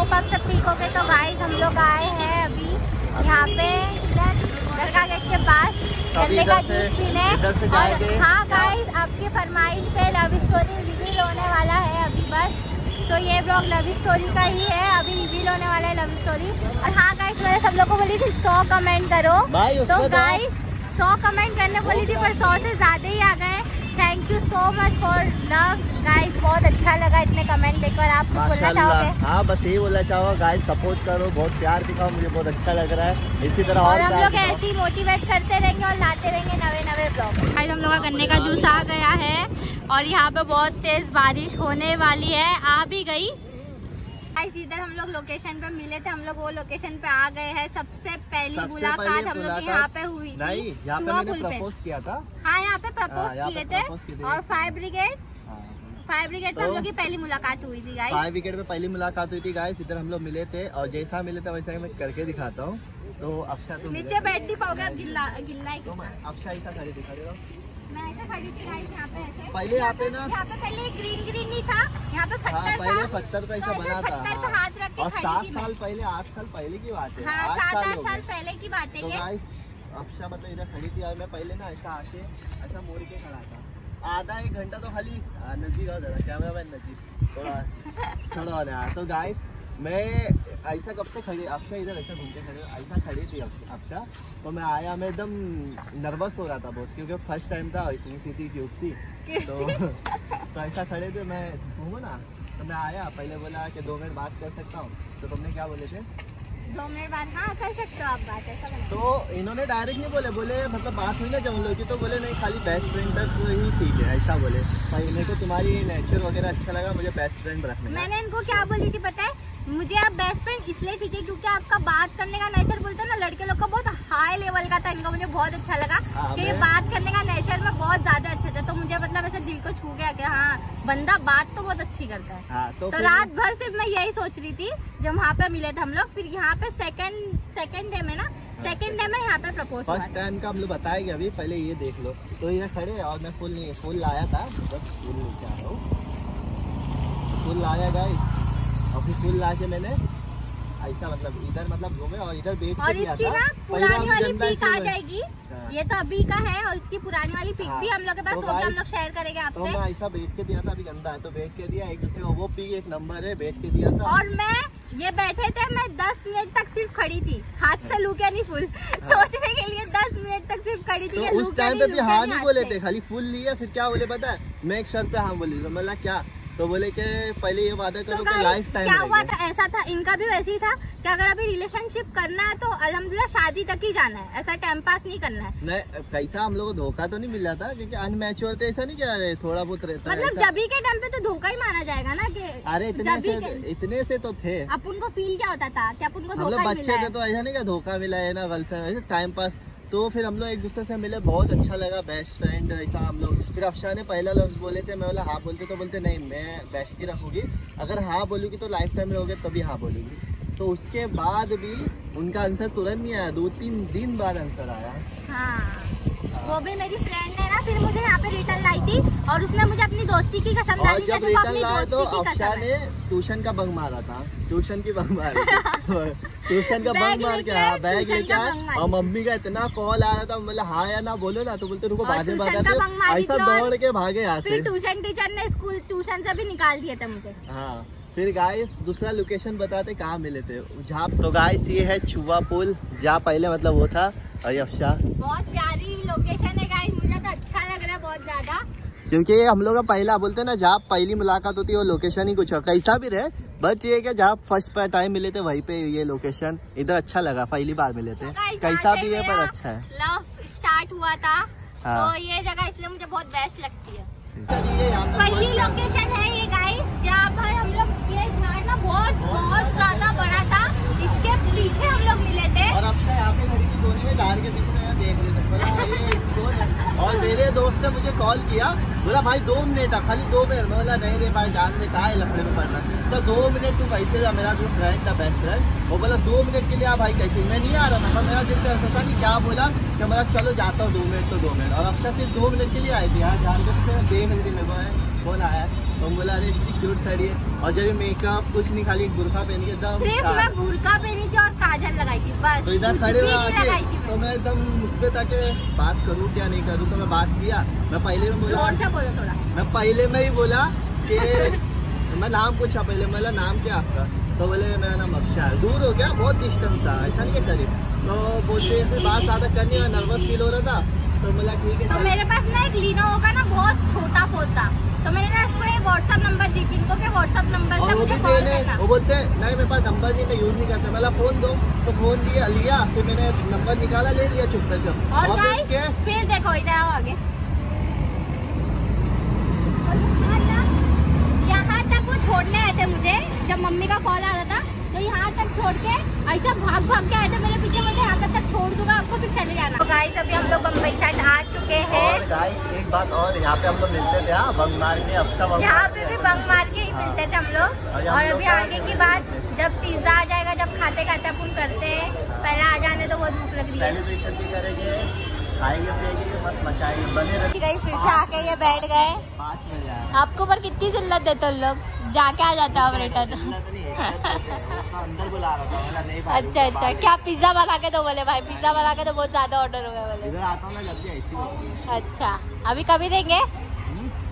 Hope आप सब ठीक हो गए। तो गाइस हम लोग आए हैं अभी यहाँ पे दरगाह गेट के पास गन्ने का जूस पीने। और हाँ गाइस, आपकी फरमाइश पे लव स्टोरी रिवील होने वाला है अभी बस। तो ये ब्लॉग लव स्टोरी का ही है, अभी रिवील होने वाला है लव स्टोरी। और हाँ गाइस, मैंने सब लोग को बोली थी 100 कमेंट करो, तो गाइस 100 कमेंट करने बोली थी पर 100 से ज्यादा ही आ गए। Thank you so much for love guys, बहुत अच्छा लगा इतने कमेंट देखकर। आप कुछ बोलना चाहोगे? हाँ बस यही बोलना चाहूँगा गाइस, सपोर्ट करो, बहुत प्यार दिखाओ, मुझे बहुत अच्छा लग रहा है। इसी तरह और हम लोग ऐसे ही मोटिवेट करते रहेंगे और लाते रहेंगे नवे ब्लॉग। गाइस हम लोग का गन्ने का जूस आ गया है और यहाँ पे बहुत तेज बारिश होने वाली है, आ भी गई। इधर हम लोग लोकेशन पे मिले थे, हम लोग वो लोकेशन पे आ गए हैं। सबसे पहली मुलाकात हम लोग यहाँ पे हुई थी, यहाँ पे मैंने प्रपोज किया था। हाँ यहाँ पे प्रपोज किए थे। और फायर ब्रिगेड पे हम लोग की पहली मुलाकात हुई थी गाइस। फायर ब्रिगेड पे पहली मुलाकात हुई थी गाइस, इधर हम लोग मिले थे और जैसा मिले थे वैसा मैं करके दिखाता हूँ। तो अक्षा तुम नीचे बैठ नहीं पाओगे आप, गिल्ला अक्षा ऐसा खड़ी दिखा दे रहा हूँ। मैं ऐसे खड़ी थी गाइस यहाँ पे ऐसे। पहले यहाँ पे ना, यहाँ पे पहले ग्रीन नहीं था, यहाँ पे पत्थर था। पहले पत्थर का ऐसा बना था। पत्थर पे हाथ रख के और खड़ी 7 थी साल पहले, 8 साल पहले की बात है। हाँ 7-8 साल पहले की बात है। तो गाइस अक्षा मतलब इधर खड़ी थी और मैं पहले ना ऐसा आके ऐसा मोड़ के खड़ा था। आधा 1 घंटा तो खाली नजदीक आओ जरा, कैमरा मैन नजदीक थोड़ा होने। तो गाइस मैं ऐसा कब से खड़ी, अक्षा इधर ऐसा घूम के खड़े, ऐसा खड़ी थी अक्षा। तो मैं आया, मैं एकदम नर्वस हो रहा था बहुत, क्योंकि फर्स्ट टाइम था, इतनी सी थी क्यूट सी। तो ऐसा खड़े थे, मैं घूमो ना। तो मैं आया, पहले बोला कि 2 मिनट बात कर सकता हूँ। तो तुमने क्या बोले थे? 2 मिनट बाद हाँ कर सकते हो आप बात, ऐसा बना। तो इन्होंने डायरेक्ट नहीं बोले मतलब बात हुई ना जब हम लोग की, तो बोले नहीं खाली बेस्ट फ्रेंड तक ही ठीक है, ऐसा बोले। भाई मेरे को तुम्हारी नेचर वगैरह अच्छा लगा, मुझे बेस्ट फ्रेंड रखने। मैंने इनको क्या बोली थी पता है? मुझे आप बेस्ट फ्रेंड इसलिए ठीक है क्योंकि आपका बात करने का नेचर बोलते हैं ना लड़के लोग का, बहुत हाई लेवल का था। इनको मुझे बहुत अच्छा लगा कि ये बात करने का नेचर में बहुत ज्यादा अच्छा था। तो मुझे मतलब ऐसे दिल को छू गया कि हाँ बंदा बात तो बहुत अच्छी करता है। तो रात भर सिर्फ मैं यही सोच रही थी जब वहाँ पे मिले थे हम लोग। फिर यहाँ पे सेकंड डे में ना, सेकंड डे में यहाँ पे प्रपोज। फर्स्ट टाइम का हम लोग बताएंगे अभी, पहले ये देख लो। तो ये खड़े और मैं फूल लाया था, बस फूल लेके आ रहा हूँ। फूल लाया गाइस, और फिर फूल ला के मैंने ऐसा मतलब इधर मतलब घूमे और इधर बैठ के दिया था। इसकी ना पुरानी वाली पिक आ जाएगी, ये तो अभी का है और इसकी पुरानी वाली पिक भी हम लोग के पास होगी, हम लोग शेयर करेंगे आपसे। तो मैं ऐसा बैठ के दिया था, अभी गंदा है तो बैठ के दिया, एक दूसरे को वो पिक 1 नंबर है, बैठ के दिया था। और मैं ये बैठे थे, मैं 10 मिनट तक सिर्फ खड़ी थी, हाथ से लू क्या नहीं फूल सोचने के लिए 10 मिनट तक सिर्फ खड़ी थी। तो उस टाइम पे भी हाँ नहीं बोले थे, खाली फूल लिया। फिर क्या बोले पता है? मैं एक शर्त पे हाँ बोली, तो बोला क्या? तो बोले कि पहले ये वादा करो कि लाइफ टाइम। क्या हुआ था? ऐसा था, इनका भी वैसे ही था कि अगर अभी रिलेशनशिप करना है तो अल्हम्दुलिल्लाह शादी तक ही जाना है, ऐसा टाइम पास नहीं करना है। नहीं कैसा हम लोग को धोखा तो नहीं मिल रहा था, क्योंकि अनमैच्योर थे, ऐसा नहीं क्या थोड़ा बहुत रहता मतलब जबी के टाइम पे तो धोखा ही माना जाएगा ना कि अरे इतने से तो थे। अपन को फील क्या होता था कि अपन को धोखा मिला है। बच्चे थे तो ऐसा नहीं क्या धोखा मिला है ना, गर्लफ्रेंड ऐसे टाइम पास। तो फिर हम लोग एक दूसरे से मिले, बहुत अच्छा लगा, बेस्ट फ्रेंड ऐसा हम लोग। फिर अफशा ने पहला लफ्ज बोले थे, मैं बोला हाँ बोलते, तो बोलते नहीं मैं बेस्ट ही रखूंगी, अगर हाँ बोलूँगी तो लाइफ टाइम रहोगे तभी हाँ बोलूँगी। तो उसके बाद भी उनका आंसर तुरंत नहीं आया, 2-3 दिन बाद आंसर आया। हाँ वो भी मेरी फ्रेंड है ना, फिर मुझे यहाँ पे रिटर्न लाई थी और उसने मुझे अपनी दोस्ती की कसम डाली। जब रिटर्न लाया तो अफशा ने ट्यूशन का बंक मारा था, ट्यूशन की बंक मारी ट्यूशन का बंक मार के हाँ बैग लेके आया। और मम्मी का इतना कॉल आ रहा था, बोले हाँ या ना बोलो ना, तो बोलते रुको बाद में भागा, ऐसा दौड़ के भागे यहाँ से। ट्यूशन टीचर ने स्कूल ट्यूशन से भी निकाल दिए थे मुझे। हाँ फिर गाइस दूसरा लोकेशन बताते कहाँ मिले थे जहाँ। तो गाइस ये है छुआ पुल, जहाँ पहले मतलब वो था। अफशा बहुत प्यारी लोकेशन है गाइस, मुझे तो अच्छा लग रहा है बहुत ज्यादा, क्योंकि हम लोग का पहला बोलते हैं ना, जहाँ पहली मुलाकात होती है वो लोकेशन ही कुछ कैसा भी रहे, बट ये कि जहाँ फर्स्ट टाइम मिले थे वहीं पे ये लोकेशन इधर अच्छा लगा, पहली बार मिले थे। कैसा भी है पर अच्छा है। लव स्टार्ट हुआ था तो ये जगह इसलिए मुझे बहुत बेस्ट लगती है। पहली लोकेशन है ये गाइस, जहाँ पर हम लोग ये झाड़ ना बहुत ज्यादा बड़ा था, इसके पीछे हम लोग मिले थे। और अब यहाँ पे खड़ी थी दोनों में, झाड़ के पीछे देख लेते। और मेरे दोस्त ने मुझे कॉल किया, बोला भाई 2 मिनट है, खाली 2 मिनट। मैं बोला नहीं रे भाई, जान दे कहाँ है लफड़े में पड़ना। तो 2 मिनट तू कैसे था? मेरा जो फ्रेंड था बेस्ट फ्रेंड, वो बोला 2 मिनट के लिए आ भाई कैसे? मैं नहीं आ रहा था, मेरा दिल पता नहीं क्या बोला कि मतलब चलो जाता हूँ 2 मिनट तो 2 मिनट। और अफशा सिर्फ 2 मिनट के लिए आई थी यार, जान के देख रही थी मेरे को। फोन आया तो बोला अरे इतनी क्यूट खड़ी है। और जब मेकअप कुछ नहीं, खाली बुर्का पहन के एकदम, सिर्फ मैं बुर्का पहनी थी और काजल लगाई थी बस। तो इधर खड़े हुए आके तो मैं एकदम उस पे ताकि बात करूँ क्या नहीं करूँ, तो मैं बात किया। मैं पहले में बोला, बोलो थोड़ा, मैं पहले में ही बोला कि मैं नाम पूछा पहले, मैं नाम क्या आपका, तो बोले मेरा नाम अक्षय है। दूर हो गया, बहुत डिस्टेंस था, ऐसा नहीं है करीब। तो बोलते फिर बात ज़्यादा करनी हुआ, नर्वस फील हो रहा था, तो बोला ठीक है। तो मेरे पास ना एक लीनोवो का ना बहुत छोटा फोन था, तो मैंने ना इसको व्हाट्सएप नंबर दी थी इनको, के व्हाट्सएप नंबर से मुझे कॉल करना। वो बोलते नहीं मेरे पास नंबर नहीं, मैं यूज नहीं करता। मैं फोन दो, तो फोन लिया, फिर मैंने नंबर निकाला, ले लिया चुप से। और फिर देखो इधर आओ आगे, यहाँ तक वो छोड़ने आए थे मुझे जब मम्मी का कॉल आ रहा था, तो यहाँ तक छोड़ के ऐसा भाग भाग के आए थे मेरे पीछे, मुझे यहाँ तक छोड़ दूंगा आपको, फिर चले जाना। तो गाइस अभी हम लोग बम्बई साइड आ चुके हैं। और गाइस एक बात और, यहाँ पे हम लोग मिलते थे बंग मार के, यहाँ पे भी बंग मार के ही मिलते थे हम लोग। और अभी आगे की बात, जब पिज्जा आ जाएगा, जब खाते खाते अपन करते हैं, पहले आ जाने तो बहुत भूख लग रही है, सेलिब्रेशन भी करेंगे, खाएंगे पिएंगे, मस्त मचाएंगे, बने रहिए। फिर से आके ये बैठ गए। 5 बजे आपको पर कितनी जिल्लत देते उन लोग, जाके आ जाता है रिटर्न। अंदर बुला रहा था। अच्छा, क्या पिज्जा बना के दो बोले भाई, पिज्जा बना के तो बहुत ज्यादा ऑर्डर हो गया बोले। इधर आता हूँ ना जल्दी, ऐसी होती है। अच्छा, अभी कभी देंगे,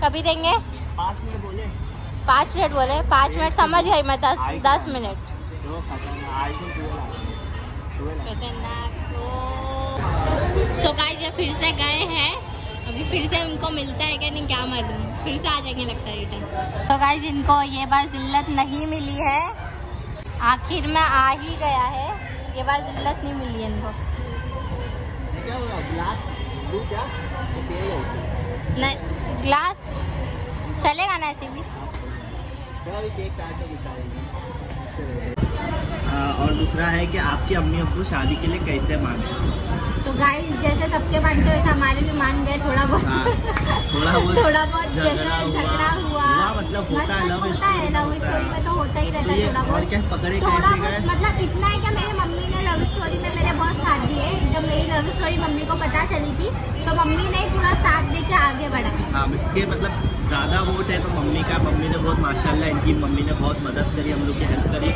कभी देंगे? 5 मिनट बोले, 5 मिनट बोले, 5 मिनट समझ गई मैं, 10 मिनट। तो गाइस ये फिर से गए हैं, अभी फिर से उनको मिलता है क्या नहीं क्या मालूम, फिर से आ जाएंगे लगता है रिटर्न। तो गाइस इनको ये बार जिल्लत नहीं मिली है, आखिर में आ ही गया है, ये बार जिल्लत नहीं मिली है इनको। क्या हो रहा, ग्लास लूं क्या? नहीं ग्लास चलेगा ना ऐसे भी। केक काट के और दूसरा है कि आपकी अम्मी अब्बू शादी के लिए कैसे माने? तो गाइस जैसे सबके मानते वैसे हमारे भी मान गए, थोड़ा बहुत थोड़ा बहुत जैसे झगड़ा हुआ, मतलब होता है लव स्टोरी में तो होता ही रहता है थोड़ा बहुत, थोड़ा बहुत मतलब इतना है कि मेरी मम्मी ने लव स्टोरी में मेरे बहुत साथ दिए। जब मेरी लव स्टोरी मम्मी को पता चली थी तो मम्मी ने पूरा साथ दे के आगे बढ़ा। हाँ, इसके मतलब ज़्यादा वोट है तो मम्मी का, मम्मी ने बहुत माशाल्लाह इनकी मम्मी ने बहुत मदद करी, हम लोग की हेल्प करी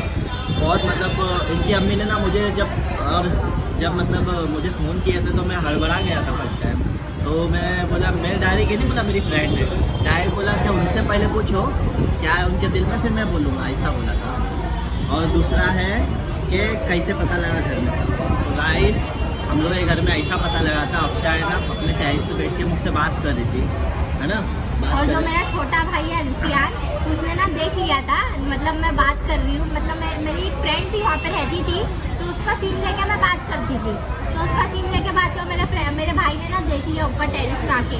बहुत। मतलब इनकी अम्मी ने ना मुझे जब मतलब मुझे फ़ोन किया था तो मैं हड़बड़ा गया था फर्स्ट टाइम, तो मैं बोला, मैं डायरेक्ट नहीं बोला मेरी फ्रेंड है, डायरेक्ट बोला क्या उनसे पहले पूछो क्या है उनके दिल में, फिर मैं बोलूँगा, ऐसा बोला था। और दूसरा है कि कैसे पता लगा घर में, तो गाइस हम लोग के घर में ऐसा पता लगा था, अक्षय है ना अपने टेरिस पे बैठ के मुझसे बात कर रही थी, है ना। और जो मेरा छोटा भाई है अल्फियान, उसने ना देख लिया था, मतलब मैं बात कर रही हूँ, मतलब मेरी एक फ्रेंड थी वहाँ पे रहती थी, तो उसका सीन लेके मैं बात करती थी, तो उसका सीन लेके बात किया, मेरे भाई ने ना देख लिया ऊपर टेरिस पे आके,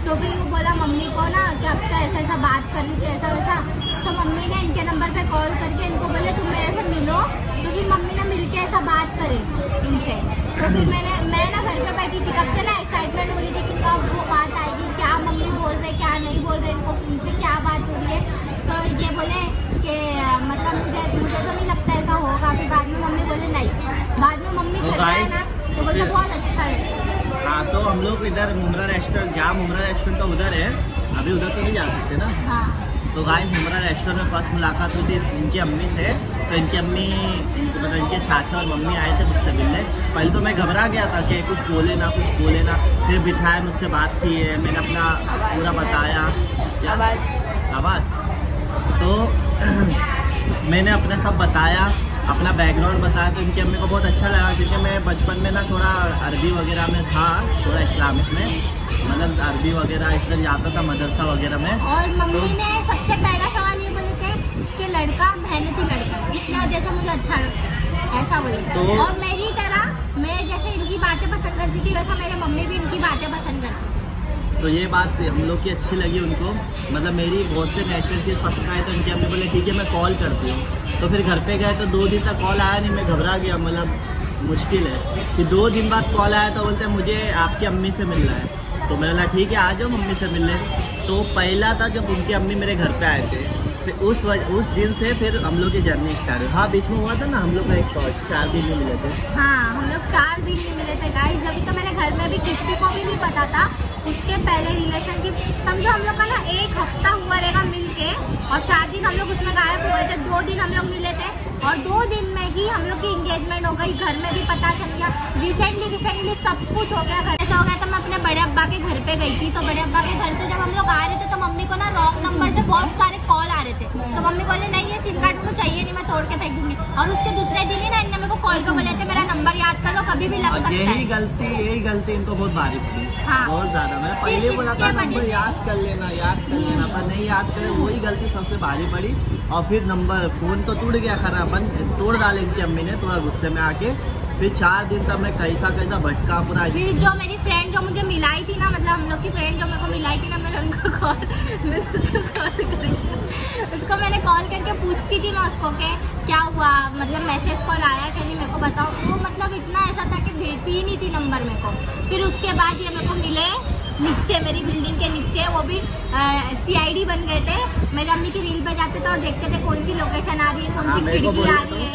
तो फिर वो बोला मम्मी को ना कि अक्षय ऐसा ऐसा बात कर रही थी, ऐसा वैसा। तो मम्मी ने इनके नंबर पे कॉल करके इनको बोले तुम मेरे से मिलो, तो फिर मम्मी ने मिल के ऐसा बात करे इनसे। तो फिर मैं ना घर पे बैठी थी, कब से ना एक्साइटमेंट हो रही थी कि कब वो बात आएगी, क्या मम्मी बोल रहे क्या नहीं बोल रहे, इनको इनसे क्या बात हो रही है। तो ये बोले कि मतलब मुझे तो नहीं लगता ऐसा होगा। फिर बाद में मम्मी बोले नहीं, बाद में मम्मी करता है ना तो बोले बहुत अच्छा है। हाँ, तो हम लोग इधर मुमरा रेस्टोरेंट, जहाँ मुमरा रेस्टोरेंट तो उधर है, अभी उधर तो नहीं जा सकते ना। हाँ। तो गाइस मुमरा रेस्टोरेंट में फर्स्ट मुलाकात हुई थी इनकी अम्मी से, तो इनकी अम्मी मतलब इनके चाचा और मम्मी आए थे मुझसे मिलने। पहले तो मैं घबरा गया था कि कुछ बोले ना, फिर बिठाए, मुझसे बात की है, मैंने अपना पूरा बताया, आवाज़ तो मैंने अपना सब बताया, अपना बैकग्राउंड बताया, तो इनकी अम्मी को बहुत अच्छा लगा, क्योंकि मैं बचपन में ना थोड़ा अरबी वगैरह में था, थोड़ा इस्लामिक में, मतलब अरबी वगैरह इस तरह जाता था मदरसा वगैरह में। और मम्मी ने सबसे पहला सवाल ये बोले थे कि लड़का मेहनती लड़का, इसलिए वजह से मुझे अच्छा लगता है, ऐसा बोले थे। तो और मेरी तरह मैं जैसे इनकी बातें पसंद करती थी, वैसा मेरे मम्मी भी इनकी बातें पसंद करती थी। तो ये बात हम लोग की अच्छी लगी उनको, मतलब मेरी बहुत से नेचुरल चीज़ पसंद आए, तो उनकी अम्मी बोले ठीक है मैं कॉल करती हूँ। तो फिर घर पे गए तो 2 दिन तक कॉल आया नहीं, मैं घबरा गया, मतलब मुश्किल है कि 2 दिन बाद कॉल आया तो बोलते मुझे आपकी अम्मी से मिलना है। तो मैंने बोला ठीक है आ जाओ मम्मी से मिलने। तो पहला था जब उनकी अम्मी मेरे घर पे आए थे, फिर उस दिन से फिर हम लोग की जर्नी स्टार्ट हुई। हाँ बीच में हुआ था ना हम लोग का एक शॉर्ट, 4 दिन में मिले थे। हाँ हम लोग 4 दिन में मिले थे गाइस। जब तो मेरे घर में भी किसी को भी नहीं पता था। उसके पहले रिलेशनशिप समझो हम लोग का ना 1 हफ्ता हुआ रहेगा मिल के, और 4 दिन हम लोग उसमें गायब हो गए थे। 2 दिन हम लोग मिले थे और 2 दिन में ही हम लोग की एंगेजमेंट हो गई। घर में भी पता चल गया। रिसेंटली सब कुछ हो गया। घर ऐसा हो गया था, मैं अपने बड़े अब्बा के घर पे गई थी, तो बड़े अब्बा के घर से जब हम लोग आ रहे थे तो मम्मी को ना रॉन्ग नंबर से बहुत सारे कॉल आ रहे थे। तो मम्मी बोले नहीं ये सिम कार्ड मुझे चाहिए नहीं, मैं तोड़ के फेंक दूंगी। और उसके दूसरे दिन ही ना इन्होंने मेरे को कॉल पे बोले थे मेरा नंबर याद कर लो, कभी भी लग सकता है। यही गलती इनको बहुत भारी पड़ी। हाँ बहुत ज्यादा। मैं पहले बोला था नंबर याद कर लेना पर नहीं याद करे, वही गलती सबसे भारी पड़ी। और फिर नंबर फोन तो टूट गया, खरा अपन तोड़ डाले इनकी अम्मी ने थोड़ा गुस्से में आके। फिर 4 दिन तक मैं कैसा भटका पूरा। फिर जो मेरी फ्रेंड जो मुझे मिलाई थी ना, मतलब हम लोग की फ्रेंड जो मेरे को मिलाई थी ना, मैंने उसको मैंने कॉल करके पूछती थी मैं उसको के क्या हुआ, मतलब मैसेज कॉल आया कि नहीं मेरे को बताओ। वो मतलब इतना ऐसा था कि देती ही नहीं थी नंबर मेरे को। फिर उसके बाद ये मेरे को मिले नीचे, मेरी बिल्डिंग के नीचे। वो भी CID बन गए थे। मेरी अम्मी की रील पे जाते थे और देखते थे कौन सी लोकेशन आ रही है, कौन सी खिड़की आ रही है।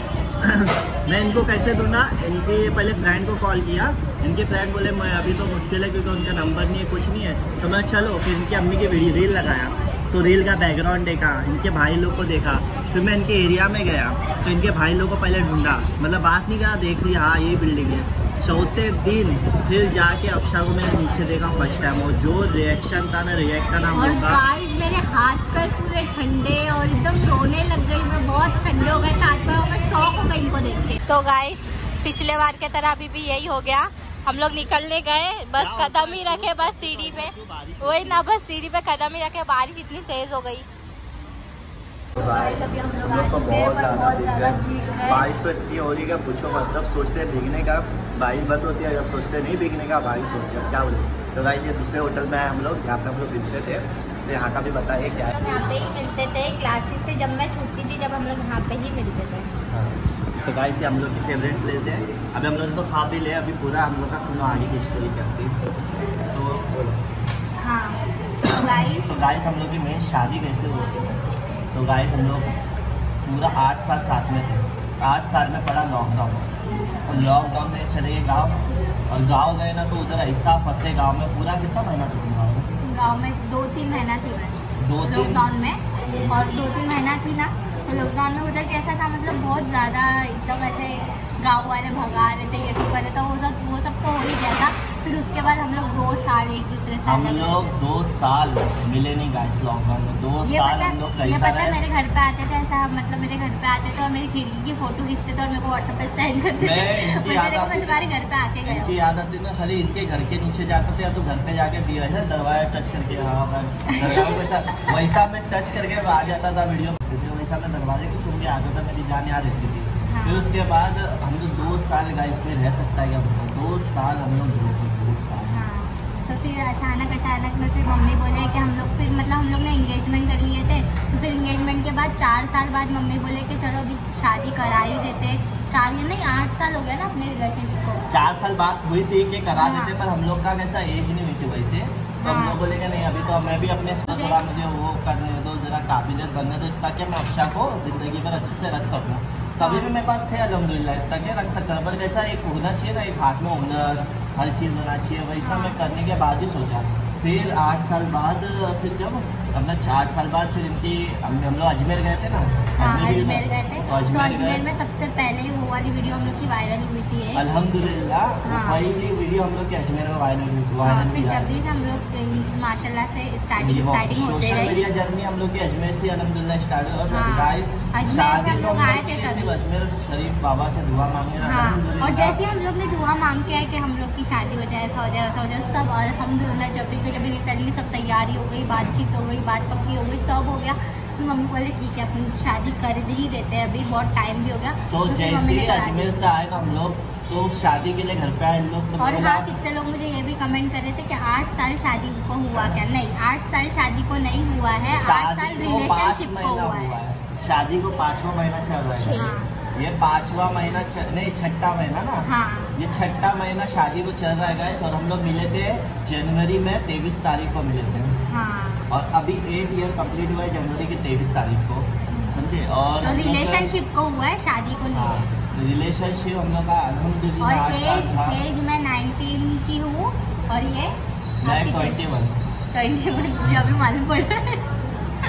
मैं इनको कैसे ढूंढा, इनके पहले फ्रेंड को कॉल किया। इनके फ्रेंड बोले मैं अभी तो मुश्किल है क्योंकि उनका नंबर नहीं है, कुछ नहीं है। तो मैं चलो फिर इनकी अम्मी की रील लगाया, तो रील का बैकग्राउंड देखा, इनके भाई लोग को देखा। फिर मैं इनके एरिया में गया तो इनके भाई लोग को पहले ढूंढा, मतलब बात नहीं करा, देख लिया हाँ ये बिल्डिंग है। चौथे दिन फिर जाके अक्षा को मैंने नीचे देखा फर्स्ट टाइम, और जो रिएक्शन था ना, रिएक्ट का नाम होगा। गाइस मेरे हाथ पैर पूरे ठंडे और एकदम रोने लग गई मैं, बहुत ठंडे हो गए थे हाथ पैर, मैं शॉक हो गई इनको देख के। तो गाइस पिछले बार के तरह अभी भी यही हो गया। हम लोग निकलने गए, बस कदम ही रखे बस सीढ़ी पे, वही ना बस सीढ़ी पे कदम ही रखे, बारिश इतनी तेज हो गई। बारिश तो इतनी हो रही है पूछो मत। जब सोचते हैं भीगने का बारिश बंद होती है, जब सोचते नहीं भीगने का बारिश होती है, क्या बोले। तो गाइस ये दूसरे होटल में आए हम लोग, यहाँ पे हम लोग मिलते थे। तो यहाँ का भी बताइए क्या है। यहाँ पे ही मिलते थे क्लासेस से, जब मैं छूटती थी जब हम लोग यहाँ पे ही मिलते थे। तो गाइस ये हम लोग की फेवरेट प्लेस है। अभी हम लोग तो खा भी ले, अभी पूरा हम लोग का सुनो आगे की स्टोरी करती। तो हाँ तो गाइस हम लोग की मेन शादी कैसे हुई। तो गाइस हम लोग पूरा 8 साल साथ में थे। 8 साल में पड़ा लॉकडाउन, और लॉकडाउन में चले गए गाँव, और गाँव गए ना तो उधर ऐसा फंसे गाँव में। पूरा कितना महीना था गाँव में? 2-3 महीना थी लॉकडाउन में, और 2-3 महीना थी ना। तो लॉकडाउन में उधर कैसा था, मतलब बहुत ज़्यादा एकदम ऐसे गाँव वाले भगा रहे थे, ये सब कर रहे थे, वो सब तो हो ही गया था। फिर उसके बाद हम लोग 2 साल एक दूसरे से हम लोग 2 साल मिले नहीं गाइस लॉकडाउन में। 2 साल हम लोग कैसा पता मेरे घर पे आते थे ऐसा, मतलब मेरे घर पे आते थे और मेरी खिड़की की फोटो खींचते थे और मेरे को व्हाट्सएप पे सेंड करते थे। तुम्हारे घर पे आके गए, इनकी याद आती ना, खाली इनके घर के नीचे जाते थे या तो घर पे जाके दिया है दरवाजा टच करके, हाँ वैसा मैं टच करके आ जाता था वीडियो, वैसा मैं दरवाजे को छोड़ के आता था, मेरी जान यहाँ रहती थी। फिर उसके बाद हम लोग 2 साल गाइस कोई रह सकता है क्या, 2 साल हम लोग दूर थे, 2 साल। हाँ तो फिर अचानक में फिर मम्मी बोले कि हम लोग फिर मतलब हम लोग ने एंगेजमेंट कर लिए थे। तो फिर एंगेजमेंट के बाद 4 साल बाद मम्मी बोले कि चलो अभी शादी करा ही देते। 8 साल हो गया ना अपने रिलेशनशिप को। 4 साल बात हुई थी कि करा देते, पर हम लोग का कैसा एज नहीं हुई थी वैसे। तो हम लोग बोले कि नहीं अभी तो मैं भी अपने थोड़ा मुझे वो करने दो, जरा काबिलियत बनने दो, ताकि मैं अक्षा को जिंदगी भर अच्छे से रख सकूँ। तभी भी मेरे पास थे अल्हम्दुलिल्लाह, ताकि रख सकता। पर कैसा एक होना चाहिए ना, एक हाथ में हुनर, हर चीज़ होना चाहिए। वैसा मैं करने के बाद ही सोचा। फिर 8 साल बाद फिर जब हमने 4 साल बाद फिर इनकी हम लोग अजमेर गए थे ना। अजमेर गए थे। तो अजमेर में सबसे पहले वो वाली वीडियो हम लोग की वायरल हुई थी। अल्हम्दुलिल्लाह पहली वीडियो हम लोग की अजमेर में वायरल हुई थी। फिर जब भी हम लोग माशाल्लाह से स्टार्टिंग होते सोशल मीडिया जर्नी हम लोग की अजमेर से अल्हम्दुलिल्लाह स्टार्ट हुई। और गाइस शादी लोग आए थे तभी अजमेर शरीफ बाबा से दुआ मांगे ना। और जैसे हम लोग ने दुआ मांग के आए कि हम लोग की शादी हो जाए, ऐसा हो जाए, ऐसा हो जाए, सब अल्हम्दुलिल्लाह जब भी रिसेंटली सब तैयारी हो गई, बातचीत हो गई, बात पक्की हो गई, सब हो गया। तो मम्मी बोले ठीक है अपन शादी कर ही देते हैं, अभी बहुत टाइम भी हो गया। तो जैसे ही अजमेर से आए हम लोग तो शादी के लिए घर पे आए लोग। तो और हाँ कितने लोग मुझे ये भी कमेंट कर रहे थे कि 8 साल शादी को हुआ क्या? नहीं, 8 साल शादी को नहीं हुआ है, 8 साल रिलेशनशिप को हुआ है। शादी को 5वां महीना चल रहा है। ये 5वां महीना नहीं 6ठा महीना ना। हाँ। ये 6ठा महीना शादी को चल रहा है गाइस। और हम लोग मिले थे जनवरी में 23 तारीख को मिले थे। हाँ और अभी 8 ईयर कंप्लीट हुआ है जनवरी की 23 तारीख को, समझे। और तो रिलेशनशिप को हुआ है, शादी को नहीं। हाँ, रिलेशनशिप हम लोग का अल्हम्दुलिल्लाह। और एज मैं 19 की हूँ और ये मैं 21 मुझे अभी मालूम पड़ा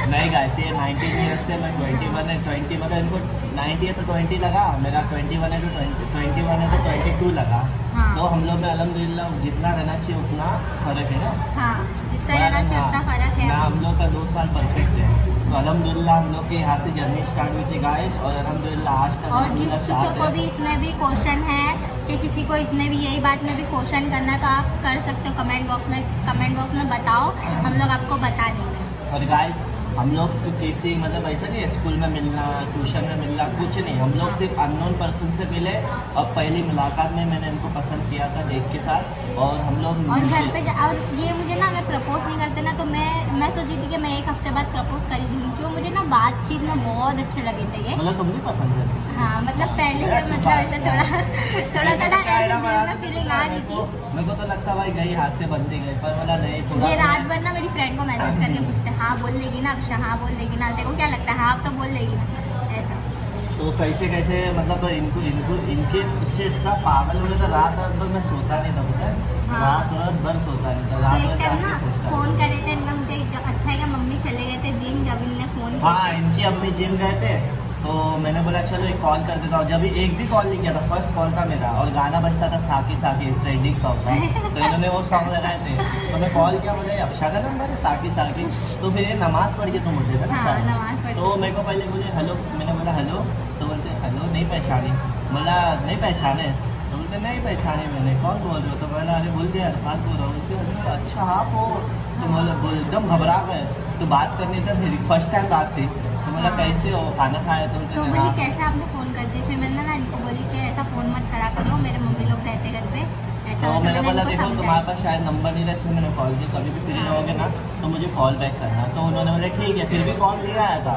नहीं गाइस, ये 19 ईयर्स से मैं 21 है। 20 मतलब इनको 90 है तो 20 लगा, मेरा 21 है तो 21 है तो 22 लगा। हाँ। तो हम लोग में अल्हम्दुलिल्लाह जितना रहना चाहिए उतना फर्क है ना। हाँ, जितना रहना चाहिए उतना फर्क है। हम लोग का 2 साल परफेक्ट है, तो अल्हम्दुलिल्लाह हम लोग के यहाँ से जर्नी स्टार्ट हुई थी गाइस, और अल्हम्दुलिल्लाह आज तक। और जिस किसी को भी इसमें भी क्वेश्चन है कि किसी को इसमें भी यही बात में भी क्वेश्चन करना, तो आप कर सकते हो कमेंट बॉक्स में बताओ, हम लोग आपको बता देंगे। और गाइस हम लोग तो किसी मतलब ऐसा नहीं है स्कूल में मिलना, ट्यूशन में मिलना, कुछ नहीं। हम लोग सिर्फ अननोन पर्सन से मिले और पहली मुलाकात में मैंने इनको पसंद किया था देख के साथ, और हम लोग और घर पे और ये मुझे ना अगर प्रपोज नहीं करते ना तो मैं सोची थी कि मैं 1 हफ्ते बाद प्रपोज कर ही दूँ, क्यों मुझे ना बातचीत में बहुत अच्छे लगे थे ये। मतलब तुम भी पसंद है? हाँ, मतलब पहले मतलब ऐसा थोड़ा फीलिंग आ रही थी। मेरे को तो लगता भाई गई हाथ से बनती गई, पर बोला नहीं थोड़ा। ये रात भर ना मेरी फ्रेंड को मैसेज करके पूछते हाँ बोल देगी ना अक्षरा, हाँ बोल देगी ना, देखो क्या लगता है, हाँ अब तो बोल देगी ना ऐसा। तो कैसे कैसे मतलब इनके इससे इतना पागल हो गया था, रात भर मैं सोता नहीं था, पता है। हाँ। रात भर सोता नहीं था, रात भर फोन करे थे मुझे। अच्छा है कि मम्मी चले गए थे जिम, जब इनने फोन किया। हाँ, इनकी अम्मी जिम गए थे, तो मैंने बोला चलो एक कॉल कर देता हूँ। जब एक भी कॉल नहीं किया था, फर्स्ट कॉल था मेरा, और गाना बजता था साकी साकी, ट्रेंडिंग सॉन्ग था, तो इन्होंने वो सॉन्ग लगाए थे, तो मैं कॉल किया, बोले अक्षरा का नंबर है साकी साकी, तो फिर ये नमाज पढ़ के तुम मुझे ना। हाँ, नमाज पढ़। तो मेरे को पहले बोले हेलो, मैंने बोला हेलो, तो बोलते हेलो नहीं पहचानी, बोला नहीं पहचाने, तो बोलते नहीं पहचानी मैंने, कौन बोल रहे हो, तो मैंने अरे बोल दिया अल्फाज बोल रहा हूँ। अच्छा आप हो, तो बोले एकदम घबरा गए, तो बात करनी था, फर्स्ट टाइम बात थी, तो बोला कैसे हो, खाना खाया, तो बोली कैसे आपने फ़ोन कर दिया। फिर मैंने ना इनको बोली कि ऐसा फ़ोन मत करा करो, मेरे मम्मी लोग रहते घर पे ऐसा। तो मैंने बोला देखो तुम्हारे पास शायद नंबर नहीं था, इसलिए मैंने कॉल किया, कभी भी फ्री रहोगे ना तो मुझे कॉल बैक करना। तो उन्होंने बोला ठीक है, फिर भी कॉल नहीं आया था,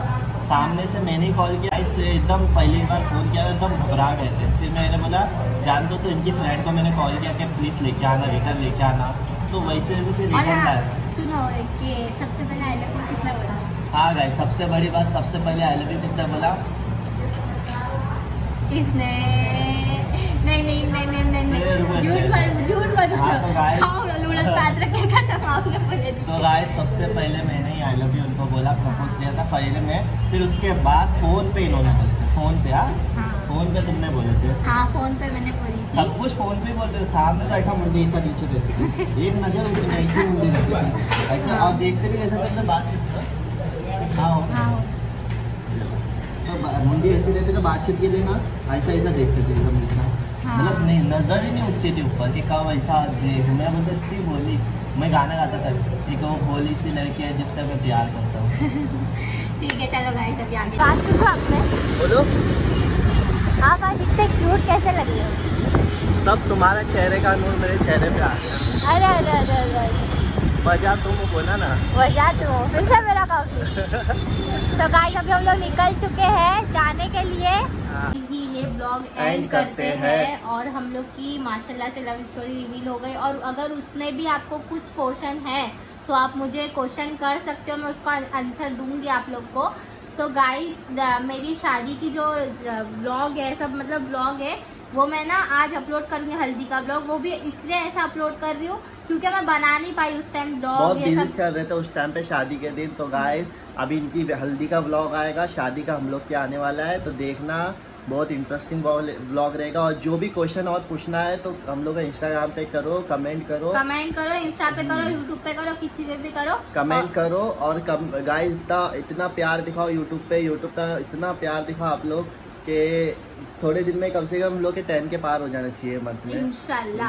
सामने से मैंने ही कॉल किया, इससे एकदम पहली बार फ़ोन किया एकदम घबरा गए थे। फिर मैंने बोला जान दो, तो इनकी फ्रेंड को मैंने कॉल किया कि प्लीज़ लेके आना, रिटर्न लेके आना, तो वैसे वैसे फिर रिटर्न आया। सुनो कि सबसे पहले आई लव यू किसने बोला? हाँ गाइस, सबसे बड़ी बात, सबसे पहले आई लव यू किसने बोला? इसने नहीं झूठ मत। तो गाइस सबसे पहले मैंने ही आई लव यू उनको बोला, प्रपोज किया था पहले में, फिर उसके बाद फोन पे इन्होंने बोला, फोन पे। हाँ, फोन पे तुमने बोले थे। हाँ, फोन पे मैंने बोली थी। सब कुछ फोन पे बोलते थे, सामने तो ऐसा मुंडी ऐसा नीचे देते थे, एक नजर उनकी ऐसी मुंडी देती थी ऐसा, और देखते भी ऐसा जब से बातचीत। हाँ, तो मुंडी ऐसी रहती ना बातचीत के लिए ना, ऐसा ऐसा देखते थे एकदम ऐसा। मतलब नहीं, नजर ही नहीं उठती थी ऊपर कि कब ऐसा देख। मैं बोलती थी बोली, मैं गाना गाता था, एक वो भोली सी लड़की है जिससे मैं प्यार करता हूँ। ठीक है चलो गाइस, अभी आगे बात करो आपने। बोलो आप आज इतने क्यूट कैसे लग रहे हो? सब तुम्हारा चेहरे का नूर मेरे चेहरे पे आ गया। अरे अरे अरे अरे, वजह तुम बोला ना, वजह तुम फिर से मेरा काफी। तो गाइस अभी हम लोग निकल चुके हैं जाने के लिए, ये ब्लॉग एंड करते हैं। और हम लोग की माशाल्लाह से लव स्टोरी रिवील हो गई, और अगर उसमें भी आपको कुछ क्वेश्चन है तो आप मुझे क्वेश्चन कर सकते हो, मैं उसका आंसर दूंगी आप लोग को। तो गाइस मेरी शादी की जो ब्लॉग है, सब मतलब ब्लॉग है, वो मैं ना आज अपलोड करूंगी, हल्दी का ब्लॉग। वो भी इसलिए ऐसा अपलोड कर रही हूँ क्योंकि मैं बना नहीं पाई उस टाइम ब्लॉग, ये सब चल रहे थे उस टाइम पे शादी के दिन। तो गाइस अभी इनकी हल्दी का ब्लॉग आएगा, शादी का हम लोग के आने वाला है, तो देखना, बहुत इंटरेस्टिंग ब्लॉग रहेगा। और जो भी क्वेश्चन और पूछना है तो हम लोग इंस्टाग्राम पे करो, कमेंट करो, इंस्टा पे करो, यूट्यूब पे करो, किसी पे भी करो, कमेंट करो। और गाइस इतना प्यार दिखाओ यूट्यूब पे इतना प्यार दिखाओ आप लोग के थोड़े दिन में कम से कम हम लोग के 10 के पार हो जाना चाहिए मंथ में, इंशाल्लाह।